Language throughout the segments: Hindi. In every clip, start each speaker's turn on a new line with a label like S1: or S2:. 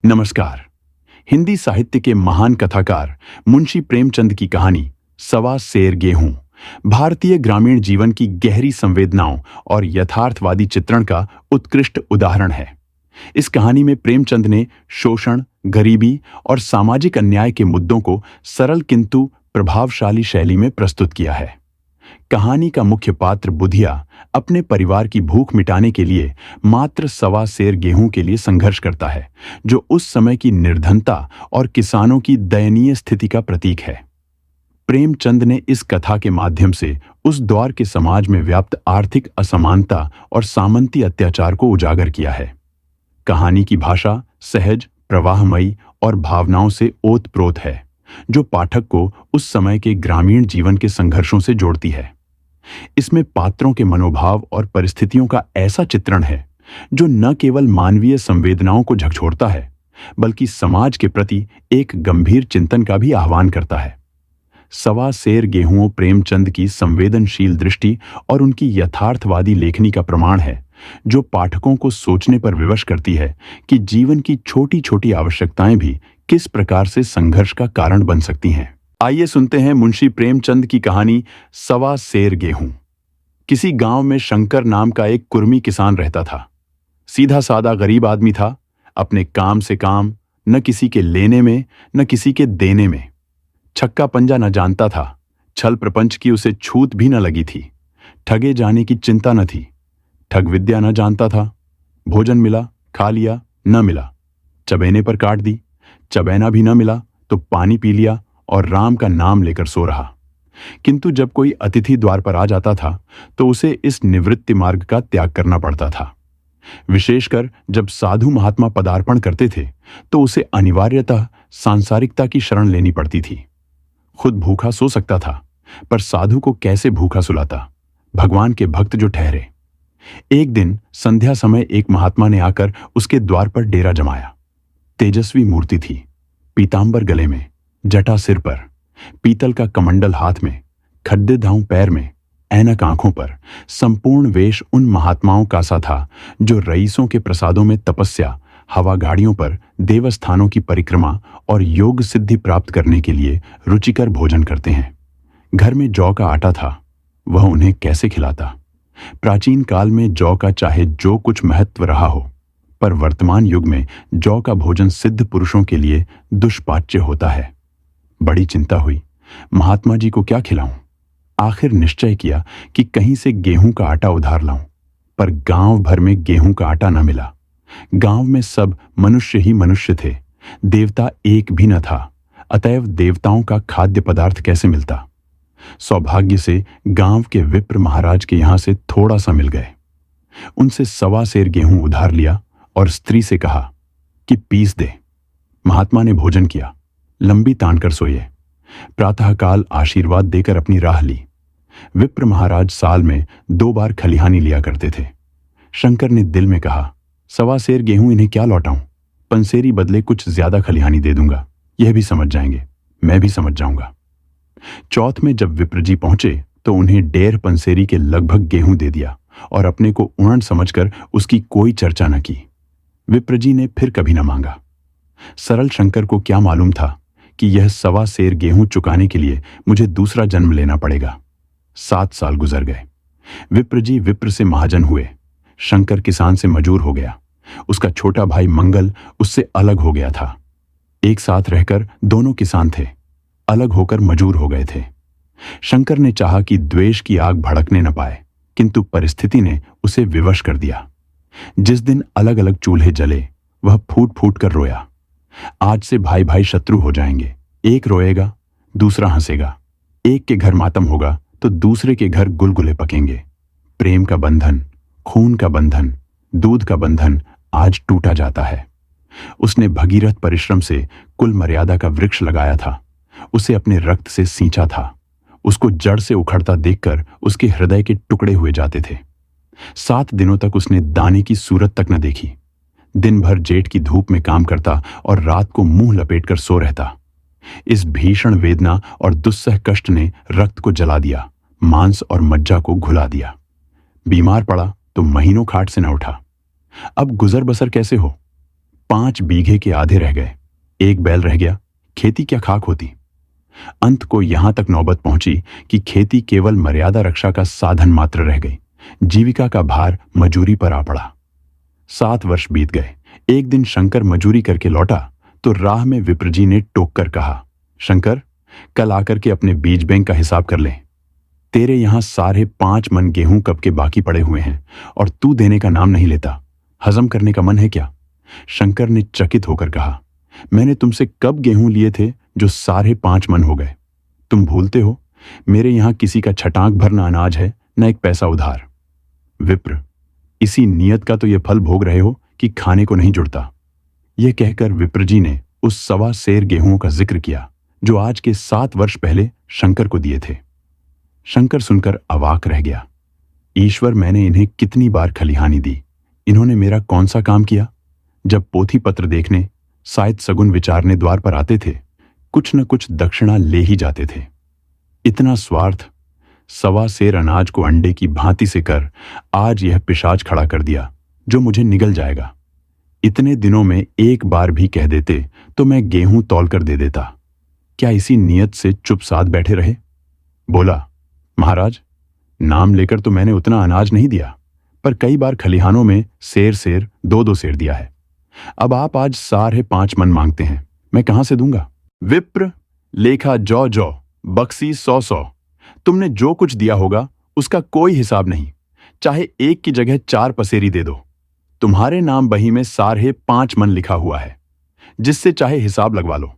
S1: नमस्कार। हिंदी साहित्य के महान कथाकार मुंशी प्रेमचंद की कहानी सवा सेर गेहूं भारतीय ग्रामीण जीवन की गहरी संवेदनाओं और यथार्थवादी चित्रण का उत्कृष्ट उदाहरण है। इस कहानी में प्रेमचंद ने शोषण, गरीबी और सामाजिक अन्याय के मुद्दों को सरल किंतु प्रभावशाली शैली में प्रस्तुत किया है। कहानी का मुख्य पात्र बुधिया अपने परिवार की भूख मिटाने के लिए मात्र सवा सेर गेहूं के लिए संघर्ष करता है, जो उस समय की निर्धनता और किसानों की दयनीय स्थिति का प्रतीक है। प्रेमचंद ने इस कथा के माध्यम से उस दौर के समाज में व्याप्त आर्थिक असमानता और सामंती अत्याचार को उजागर किया है। कहानी की भाषा सहज, प्रवाहमयी और भावनाओं से ओतप्रोत है, जो पाठक को उस समय के ग्रामीण जीवन के संघर्षों से जोड़ती है। इसमें पात्रों के मनोभाव और परिस्थितियों का ऐसा चित्रण है जो न केवल मानवीय संवेदनाओं को झकझोरता है, बल्कि समाज के प्रति एक गंभीर चिंतन का भी आह्वान करता है। सवा सेर गेहूं प्रेमचंद की संवेदनशील दृष्टि और उनकी यथार्थवादी लेखनी का प्रमाण है, जो पाठकों को सोचने पर विवश करती है कि जीवन की छोटी छोटी आवश्यकताएं भी किस प्रकार से संघर्ष का कारण बन सकती हैं। आइए सुनते हैं मुंशी प्रेमचंद की कहानी सवा सेर गेहूं। किसी गांव में शंकर नाम का एक कुर्मी किसान रहता था। सीधा सादा गरीब आदमी था, अपने काम से काम, न किसी के लेने में न किसी के देने में। छक्का पंजा न जानता था, छल प्रपंच की उसे छूत भी न लगी थी, ठगे जाने की चिंता न थी। ठग विद्या न जानता था। भोजन मिला खा लिया, न मिला चबेने पर काट दी, चबैना भी न मिला तो पानी पी लिया और राम का नाम लेकर सो रहा। किंतु जब कोई अतिथि द्वार पर आ जाता था तो उसे इस निवृत्ति मार्ग का त्याग करना पड़ता था। विशेषकर जब साधु महात्मा पदार्पण करते थे तो उसे अनिवार्यतः सांसारिकता की शरण लेनी पड़ती थी। खुद भूखा सो सकता था, पर साधु को कैसे भूखा सुलाता, भगवान के भक्त जो ठहरे। एक दिन संध्या समय एक महात्मा ने आकर उसके द्वार पर डेरा जमाया। तेजस्वी मूर्ति थी, पीतांबर गले में, जटा सिर पर, पीतल का कमंडल हाथ में, खड्डे दांव पैर में, ऐनक आंखों पर। संपूर्ण वेश उन महात्माओं का सा था जो रईसों के प्रसादों में तपस्या, हवा गाड़ियों पर, देवस्थानों की परिक्रमा और योग सिद्धि प्राप्त करने के लिए रुचिकर भोजन करते हैं। घर में जौ का आटा था, वह उन्हें कैसे खिलाता। प्राचीन काल में जौ का चाहे जो कुछ महत्व रहा हो, पर वर्तमान युग में जौ का भोजन सिद्ध पुरुषों के लिए दुष्पाच्य होता है। बड़ी चिंता हुई, महात्मा जी को क्या खिलाऊं। आखिर निश्चय किया कि कहीं से गेहूं का आटा उधार लाऊं, पर गांव भर में गेहूं का आटा न मिला। गांव में सब मनुष्य ही मनुष्य थे, देवता एक भी न था, अतएव देवताओं का खाद्य पदार्थ कैसे मिलता। सौभाग्य से गांव के विप्र महाराज के यहां से थोड़ा सा मिल गए। उनसे सवा सेर गेहूं उधार लिया और स्त्री से कहा कि पीस दे। महात्मा ने भोजन किया, लंबी तान कर सोए। प्रातःकाल आशीर्वाद देकर अपनी राह ली। विप्र महाराज साल में 2 बार खलिहानी लिया करते थे। शंकर ने दिल में कहा, सवा सेर गेहूं इन्हें क्या लौटाऊं, पंसेरी बदले कुछ ज्यादा खलिहानी दे दूंगा, यह भी समझ जाएंगे, मैं भी समझ जाऊंगा। चौथ में जब विप्र जी पहुंचे तो उन्हें 1.5 पंसेरी के लगभग गेहूं दे दिया और अपने को उणन समझकर उसकी कोई चर्चा न की। विप्र जी ने फिर कभी न मांगा। सरल शंकर को क्या मालूम था कि यह सवा सेर गेहूं चुकाने के लिए मुझे दूसरा जन्म लेना पड़ेगा। 7 साल गुजर गए। विप्र जी विप्र से महाजन हुए। शंकर किसान से मजूर हो गया। उसका छोटा भाई मंगल उससे अलग हो गया था। एक साथ रहकर दोनों किसान थे, अलग होकर मजूर हो गए थे। शंकर ने चाहा कि द्वेष की आग भड़कने न पाए, किंतु परिस्थिति ने उसे विवश कर दिया। जिस दिन अलग अलग चूल्हे जले, वह फूट फूट कर रोया। आज से भाई भाई शत्रु हो जाएंगे, एक रोएगा दूसरा हंसेगा, एक के घर मातम होगा तो दूसरे के घर गुलगुले पकेंगे। प्रेम का बंधन, खून का बंधन, दूध का बंधन आज टूटा जाता है। उसने भगीरथ परिश्रम से कुल मर्यादा का वृक्ष लगाया था, उसे अपने रक्त से सींचा था। उसको जड़ से उखड़ता देखकर उसके हृदय के टुकड़े हुए जाते थे। 7 दिनों तक उसने दाने की सूरत तक न देखी। दिन भर जेठ की धूप में काम करता और रात को मुंह लपेटकर सो रहता। इस भीषण वेदना और दुस्सह कष्ट ने रक्त को जला दिया, मांस और मज्जा को घुला दिया। बीमार पड़ा तो महीनों खाट से न उठा। अब गुजर बसर कैसे हो। 5 बीघे के आधे रह गए, एक बैल रह गया, खेती क्या खाक होती। अंत को यहां तक नौबत पहुंची कि खेती केवल मर्यादा रक्षा का साधन मात्र रह गई। जीविका का भार मजूरी पर आ पड़ा। 7 वर्ष बीत गए। एक दिन शंकर मजूरी करके लौटा तो राह में विप्रजी ने टोक कर कहा, शंकर, कल आकर के अपने बीज बैंक का हिसाब कर ले। तेरे यहां 5.5 मन गेहूं कब के बाकी पड़े हुए हैं और तू देने का नाम नहीं लेता। हजम करने का मन है क्या? शंकर ने चकित होकर कहा, मैंने तुमसे कब गेहूं लिए थे जो 5.5 मन हो गए? तुम भूलते हो, मेरे यहां किसी का छटाक भर न अनाज है, न एक पैसा उधार। विप्र, इसी नियत का तो ये फल भोग रहे हो कि खाने को नहीं जुड़ता। यह कहकर विप्रजी ने उस 1.25 सेर गेहूं का जिक्र किया जो आज के 7 वर्ष पहले शंकर को दिए थे। शंकर सुनकर अवाक रह गया। ईश्वर, मैंने इन्हें कितनी बार खलिहानी दी, इन्होंने मेरा कौन सा काम किया? जब पोथी पत्र देखने, साहित्य सगुन विचारने द्वार पर आते थे, कुछ न कुछ दक्षिणा ले ही जाते थे। इतना स्वार्थ! 1.25 सेर अनाज को अंडे की भांति से कर आज यह पिशाच खड़ा कर दिया जो मुझे निगल जाएगा। इतने दिनों में एक बार भी कह देते तो मैं गेहूं तौल कर दे देता। क्या इसी नियत से चुप साध बैठे रहे? बोला, महाराज, नाम लेकर तो मैंने उतना अनाज नहीं दिया, पर कई बार खलिहानों में सेर 2-2 सेर दिया है। अब आप आज 5.5 मन मांगते हैं, मैं कहां से दूंगा? विप्र, लेखा जौ, बक्सी 100, तुमने जो कुछ दिया होगा उसका कोई हिसाब नहीं। चाहे एक की जगह 4 पसेरी दे दो। तुम्हारे नाम बही में 5.5 मन लिखा हुआ है, जिससे चाहे हिसाब लगवा लो।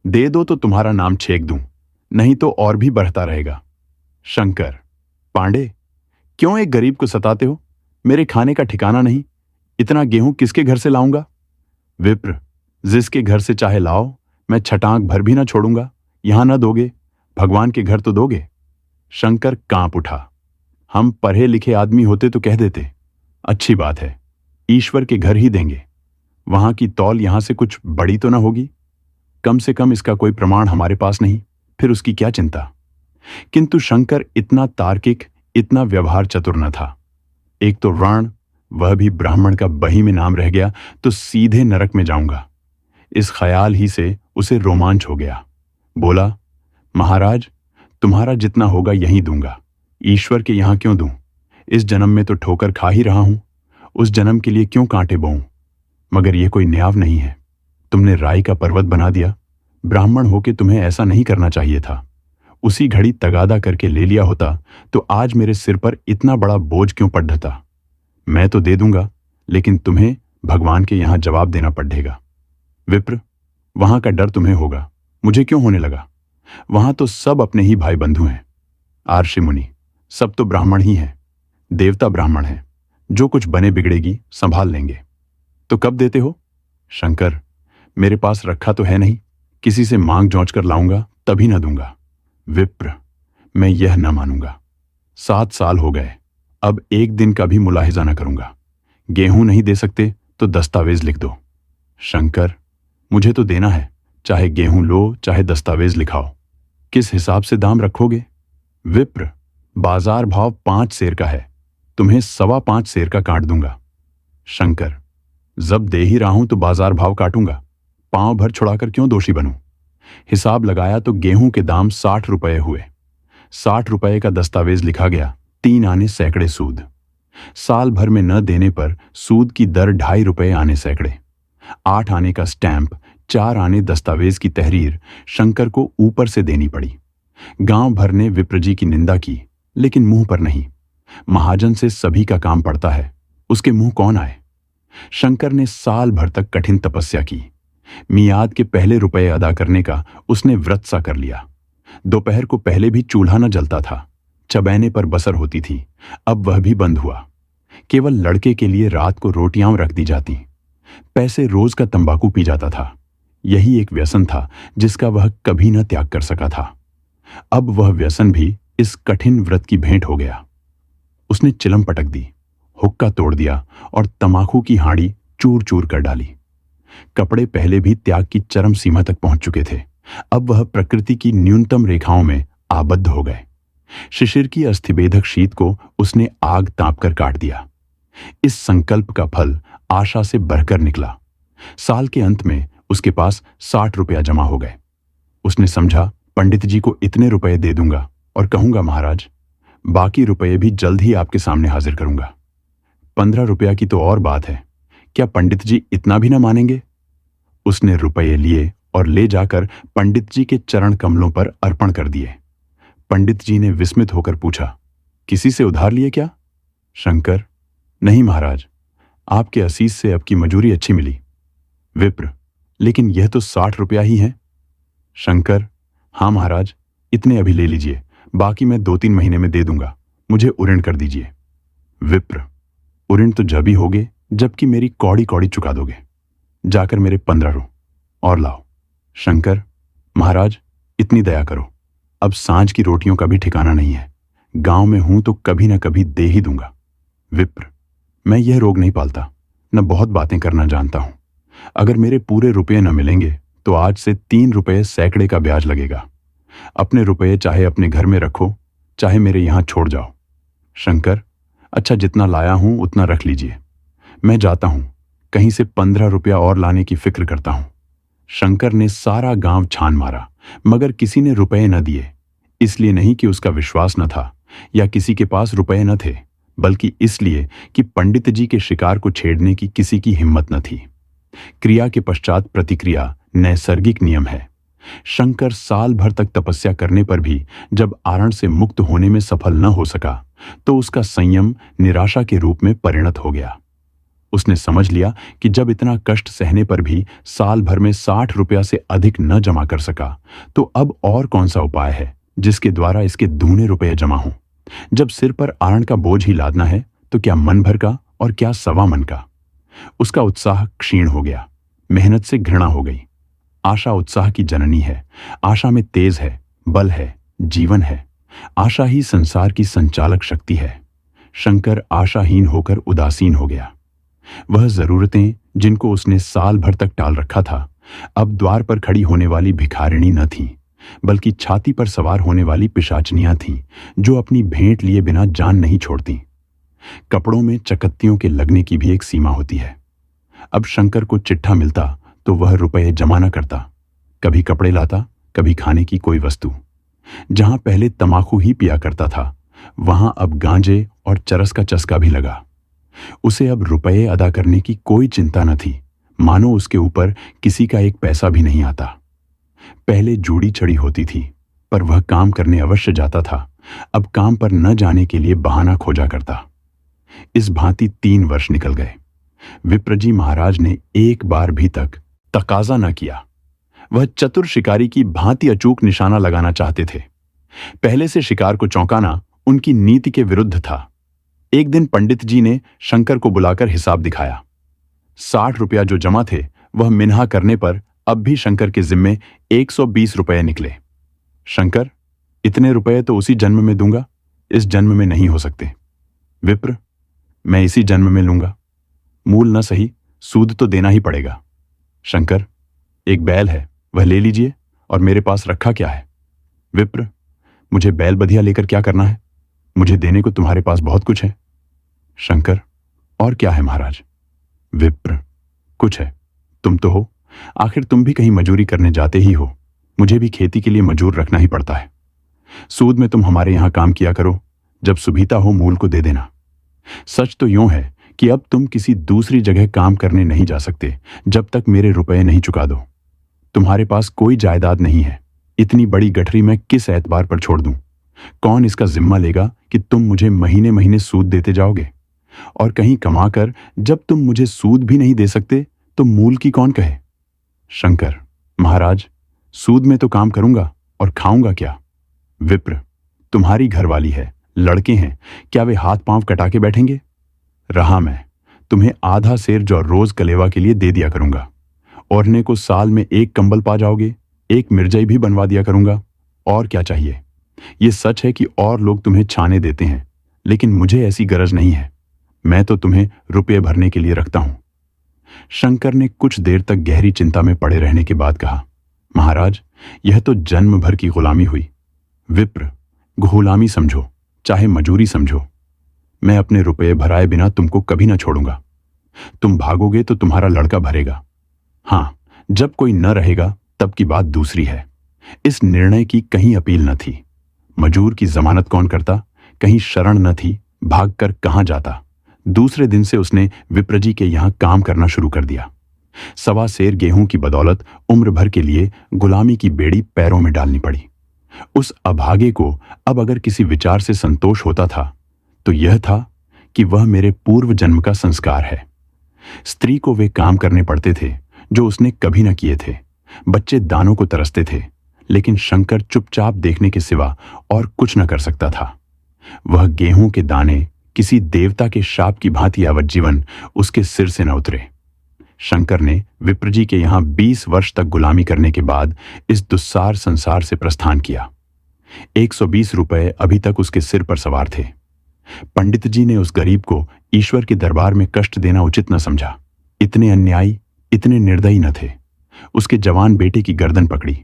S1: दे दो तो तुम्हारा नाम छेक दूं, नहीं तो और भी बढ़ता रहेगा। शंकर, पांडे, क्यों एक गरीब को सताते हो? मेरे खाने का ठिकाना नहीं, इतना गेहूं किसके घर से लाऊंगा? विप्र, जिसके घर से चाहे लाओ, मैं छटाक भर भी ना छोड़ूंगा। यहां ना दोगे, भगवान के घर तो दोगे। शंकर कांप उठा। हम पढ़े लिखे आदमी होते तो कह देते, अच्छी बात है, ईश्वर के घर ही देंगे। वहां की तौल यहां से कुछ बड़ी तो ना होगी। कम से कम इसका कोई प्रमाण हमारे पास नहीं, फिर उसकी क्या चिंता। किंतु शंकर इतना तार्किक, इतना व्यवहार चतुर न था। एक तो रण, वह भी ब्राह्मण का बही में नाम रह गया तो सीधे नरक में जाऊंगा। इस ख्याल ही से उसे रोमांच हो गया। बोला, महाराज, तुम्हारा जितना होगा यहीं दूंगा, ईश्वर के यहां क्यों दूं? इस जन्म में तो ठोकर खा ही रहा हूं, उस जन्म के लिए क्यों कांटे बोऊं? मगर यह कोई न्याव नहीं है। तुमने राई का पर्वत बना दिया। ब्राह्मण होके तुम्हें ऐसा नहीं करना चाहिए था। उसी घड़ी तगादा करके ले लिया होता तो आज मेरे सिर पर इतना बड़ा बोझ क्यों पड़ता? मैं तो दे दूंगा, लेकिन तुम्हें भगवान के यहां जवाब देना पड़ेगा। विप्र, वहां का डर तुम्हें होगा, मुझे क्यों होने लगा? वहां तो सब अपने ही भाई बंधु हैं। आर्षि मुनि, सब तो ब्राह्मण ही हैं, देवता ब्राह्मण हैं। जो कुछ बने बिगड़ेगी संभाल लेंगे। तो कब देते हो? शंकर, मेरे पास रखा तो है नहीं, किसी से मांग जोच कर लाऊंगा तभी न दूंगा। विप्र, मैं यह न मानूंगा। 7 साल हो गए, अब एक दिन का भी मुलाहिजा न करूंगा। गेहूं नहीं दे सकते तो दस्तावेज लिख दो। शंकर, मुझे तो देना है, चाहे गेहूं लो चाहे दस्तावेज लिखाओ। किस हिसाब से दाम रखोगे? विप्र, बाजार भाव 5 सेर का है, तुम्हें 5.25 सेर का काट दूंगा। शंकर, जब दे ही रहा हूं तो बाजार भाव काटूंगा, पांव भर छुड़ाकर क्यों दोषी बनूं? हिसाब लगाया तो गेहूं के दाम 60 रुपये हुए। 60 रुपये का दस्तावेज लिखा गया, 3 आने सैकड़े सूद। साल भर में न देने पर सूद की दर 2.5 रुपये आने सैकड़े। 8 आने का स्टैंप, 4 आने दस्तावेज की तहरीर शंकर को ऊपर से देनी पड़ी। गांव भर ने विप्रजी की निंदा की, लेकिन मुंह पर नहीं। महाजन से सभी का काम पड़ता है, उसके मुंह कौन आए? शंकर ने साल भर तक कठिन तपस्या की। मियाद के पहले रुपए अदा करने का उसने व्रत सा कर लिया। दोपहर को पहले भी चूल्हा न जलता था, चबैने पर बसर होती थी, अब वह भी बंद हुआ। केवल लड़के के लिए रात को रोटियां रख दी जाती। पैसे रोज का तंबाकू पी जाता था। यही एक व्यसन था जिसका वह कभी न त्याग कर सका था। अब वह व्यसन भी इस कठिन व्रत की भेंट हो गया। उसने चिलम पटक दी, हुक्का तोड़ दिया और तमाकू की हांडी चूर चूर कर डाली। कपड़े पहले भी त्याग की चरम सीमा तक पहुंच चुके थे, अब वह प्रकृति की न्यूनतम रेखाओं में आबद्ध हो गए। शिशिर की अस्थिभेदक शीत को उसने आग ताप कर काट दिया। इस संकल्प का फल आशा से बढ़कर निकला। साल के अंत में उसके पास 60 रुपया जमा हो गए। उसने समझा पंडित जी को इतने रुपए दे दूंगा और कहूंगा महाराज बाकी रुपए भी जल्द ही आपके सामने हाजिर करूंगा। 15 रुपया की तो और बात है, क्या पंडित जी इतना भी ना मानेंगे? उसने रुपए लिए और ले जाकर पंडित जी के चरण कमलों पर अर्पण कर दिए। पंडित जी ने विस्मित होकर पूछा, किसी से उधार लिए क्या? शंकर, नहीं महाराज, आपके असीस से अब की मजूरी अच्छी मिली। विप्र, लेकिन यह तो 60 रुपया ही है। शंकर, हाँ महाराज, इतने अभी ले लीजिए, बाकी मैं 2-3 महीने में दे दूंगा, मुझे उऋण कर दीजिए। विप्र, उऋण तो जब ही होगे जबकि मेरी कौड़ी कौड़ी चुका दोगे। जाकर मेरे 15 रो और लाओ। शंकर, महाराज इतनी दया करो, अब सांझ की रोटियों का भी ठिकाना नहीं है, गांव में हूं तो कभी न कभी दे ही दूंगा। विप्र, मैं यह रोग नहीं पालता, न बहुत बातें करना जानता हूं। अगर मेरे पूरे रुपये न मिलेंगे तो आज से 3 रुपये सैकड़े का ब्याज लगेगा। अपने रुपये चाहे अपने घर में रखो, चाहे मेरे यहां छोड़ जाओ। शंकर, अच्छा जितना लाया हूं उतना रख लीजिए, मैं जाता हूं, कहीं से 15 रुपया और लाने की फिक्र करता हूं। शंकर ने सारा गांव छान मारा, मगर किसी ने रुपए न दिए। इसलिए नहीं कि उसका विश्वास न था या किसी के पास रुपए न थे, बल्कि इसलिए कि पंडित जी के शिकार को छेड़ने की किसी की हिम्मत न थी। क्रिया के पश्चात प्रतिक्रिया नैसर्गिक नियम है। शंकर साल भर तक तपस्या करने पर भी जब आरण से मुक्त होने में सफल न हो सका तो उसका संयम निराशा के रूप में परिणत हो गया। उसने समझ लिया कि जब इतना कष्ट सहने पर भी साल भर में 60 रुपया से अधिक न जमा कर सका तो अब और कौन सा उपाय है जिसके द्वारा इसके दूने रुपये जमा हों। जब सिर पर आरण का बोझ ही लादना है तो क्या मन भर का और क्या सवा मन का। उसका उत्साह क्षीण हो गया, मेहनत से घृणा हो गई। आशा उत्साह की जननी है, आशा में तेज है, बल है, जीवन है। आशा ही संसार की संचालक शक्ति है। शंकर आशाहीन होकर उदासीन हो गया। वह जरूरतें जिनको उसने साल भर तक टाल रखा था अब द्वार पर खड़ी होने वाली भिखारिणी न थीं, बल्कि छाती पर सवार होने वाली पिशाचनियां थीं जो अपनी भेंट लिए बिना जान नहीं छोड़ती। कपड़ों में चकत्तियों के लगने की भी एक सीमा होती है। अब शंकर को चिट्ठा मिलता तो वह रुपये जमा न करता, कभी कपड़े लाता, कभी खाने की कोई वस्तु। जहां पहले तमाकू ही पिया करता था वहां अब गांजे और चरस का चस्का भी लगा। उसे अब रुपये अदा करने की कोई चिंता न थी, मानो उसके ऊपर किसी का एक पैसा भी नहीं आता। पहले जूड़ी चढ़ी होती थी पर वह काम करने अवश्य जाता था, अब काम पर न जाने के लिए बहाना खोजा करता। इस भांति 3 वर्ष निकल गए। विप्रजी महाराज ने एक बार भी तक तकाजा न किया। वह चतुर शिकारी की भांति अचूक निशाना लगाना चाहते थे। पहले से शिकार को चौंकाना उनकी नीति के विरुद्ध था। एक दिन पंडित जी ने शंकर को बुलाकर हिसाब दिखाया। 60 रुपया जो जमा थे वह मिन्हा करने पर अब भी शंकर के जिम्मे 120 रुपये निकले। शंकर, इतने रुपये तो उसी जन्म में दूंगा, इस जन्म में नहीं हो सकते। विप्र, मैं इसी जन्म में लूंगा, मूल न सही सूद तो देना ही पड़ेगा। शंकर, एक बैल है वह ले लीजिए, और मेरे पास रखा क्या है? विप्र, मुझे बैल बधिया लेकर क्या करना है, मुझे देने को तुम्हारे पास बहुत कुछ है। शंकर, और क्या है महाराज? विप्र, कुछ है, तुम तो हो, आखिर तुम भी कहीं मजूरी करने जाते ही हो, मुझे भी खेती के लिए मजूर रखना ही पड़ता है। सूद में तुम हमारे यहां काम किया करो, जब सुबीता हो मूल को दे देना। सच तो यूं है कि अब तुम किसी दूसरी जगह काम करने नहीं जा सकते जब तक मेरे रुपए नहीं चुका दो। तुम्हारे पास कोई जायदाद नहीं है, इतनी बड़ी गठरी मैं किस एतबार पर छोड़ दूं? कौन इसका जिम्मा लेगा कि तुम मुझे महीने महीने सूद देते जाओगे? और कहीं कमाकर जब तुम मुझे सूद भी नहीं दे सकते तो मूल की कौन कहे? शंकर, महाराज, सूद में तो काम करूंगा और खाऊंगा क्या? विप्र, तुम्हारी घरवाली है, लड़के हैं, क्या वे हाथ पांव कटा के बैठेंगे? रहा मैं, तुम्हें आधा सेर जो रोज कलेवा के लिए दे दिया करूंगा। ओढ़ने को साल में 1 कंबल पा जाओगे, 1 मिर्जाई भी बनवा दिया करूंगा। और क्या चाहिए? ये सच है कि और लोग तुम्हें छाने देते हैं, लेकिन मुझे ऐसी गरज नहीं है। मैं तो तुम्हें रुपये भरने के लिए रखता हूं। शंकर ने कुछ देर तक गहरी चिंता में पड़े रहने के बाद कहा, महाराज, यह तो जन्म भर की गुलामी हुई। विप्र, गुलामी समझो चाहे मजूरी समझो, मैं अपने रुपये भराए बिना तुमको कभी ना छोड़ूंगा। तुम भागोगे तो तुम्हारा लड़का भरेगा, हाँ, जब कोई न रहेगा तब की बात दूसरी है। इस निर्णय की कहीं अपील न थी। मजूर की जमानत कौन करता, कहीं शरण न थी, भागकर कहां जाता। दूसरे दिन से उसने विप्रजी के यहां काम करना शुरू कर दिया। सवा सेर गेहूं की बदौलत उम्र भर के लिए गुलामी की बेड़ी पैरों में डालनी पड़ी। उस अभागे को अब अगर किसी विचार से संतोष होता था तो यह था कि वह मेरे पूर्व जन्म का संस्कार है। स्त्री को वे काम करने पड़ते थे जो उसने कभी न किए थे। बच्चे दानों को तरसते थे, लेकिन शंकर चुपचाप देखने के सिवा और कुछ न कर सकता था। वह गेहूं के दाने किसी देवता के शाप की भांति यावज्जीवन उसके सिर से न उतरे। शंकर ने विप्रजी के यहां 20 वर्ष तक गुलामी करने के बाद इस दुस्सार संसार से प्रस्थान किया। 120 रुपए अभी तक उसके सिर पर सवार थे। पंडित जी ने उस गरीब को ईश्वर के दरबार में कष्ट देना उचित न समझा। इतने अन्यायी, इतने निर्दयी न थे। उसके जवान बेटे की गर्दन पकड़ी।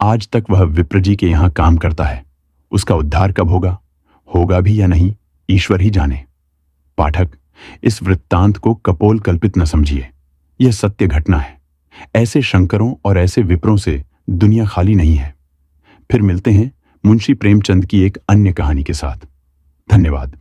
S1: आज तक वह विप्रजी के यहां काम करता है। उसका उद्धार कब होगा, होगा भी या नहीं, ईश्वर ही जाने। पाठक, इस वृत्तांत को कपोल कल्पित न समझिए। यह सत्य घटना है। ऐसे शंकरों और ऐसे विप्रों से दुनिया खाली नहीं है। फिर मिलते हैं मुंशी प्रेमचंद की एक अन्य कहानी के साथ। धन्यवाद।